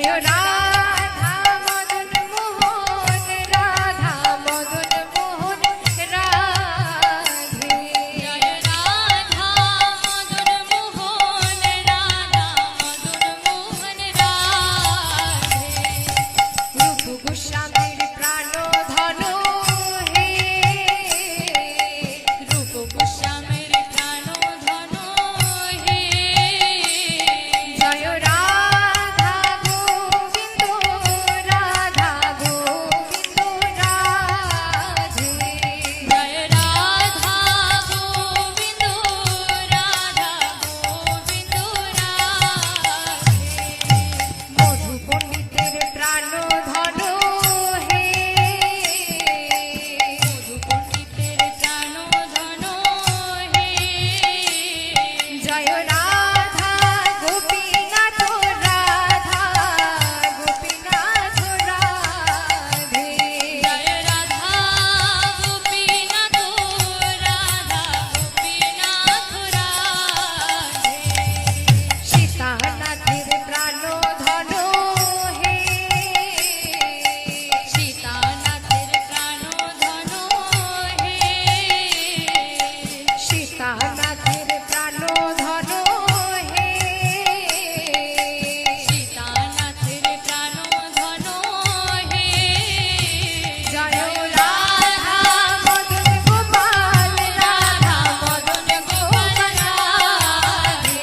জয় রাধা মদন মোহন রাধা মদন মোহন রাধে জয় রাধা মদন মোহন রাধা মদন মোহন রাধে রূপ গোস্বামীর প্রাণ ধন হে রূপ গোস্বামীর প্রাণ ধন হে জয় রাধা গোবিন্দ রাধা গোবিন্দ রাধে জয় রাধা গোবিন্দ রাধা গোবিন্দ রাধে মধু পণ্ডিতের প্রাণ ধন হে মধু পণ্ডিতের প্রাণ ধন হে জয় রাধা গোপীনাথ রাধা গোপীনাথ রাধে জয় রাধা গোপীনাথ রাধা গোপীনাথ রাধে সীতানাথের প্রাণ ধন হে সীতানাথের প্রাণ ধন হে সীতানাথের প্রাণ ধন হে সীতানাথের প্রাণ ধন হে জয় রাধা মদন গোপাল রাধা মদন গোপাল রাধে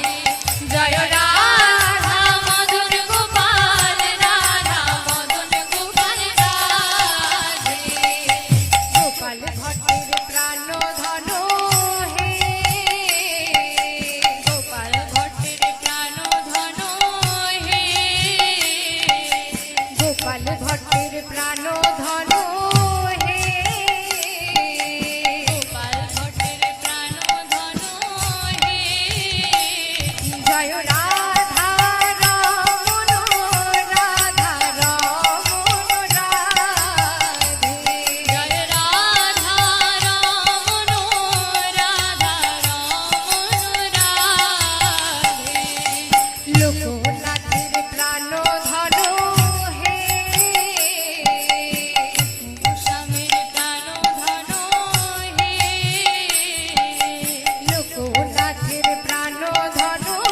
জয় রাধা মদন গোপাল রাধা মদন গোপাল রাধে গোপাল ভট্টের প্রাণ ধন হে গোপাল ভট্টের প্রাণ ধন হে গোপাল ভট্টের প্রাণ ধন হে গোপাল ভট্টের প্রাণ ধন হে জয় রাধা রমণ রাধা রমণ রাধে জয় রাধা রমণ রাধা রমণ রাধে লোকনাথের প্রাণ ধন হে গোস্বামীর প্রাণ ধন হে লোকনাথের প্রাণ ধন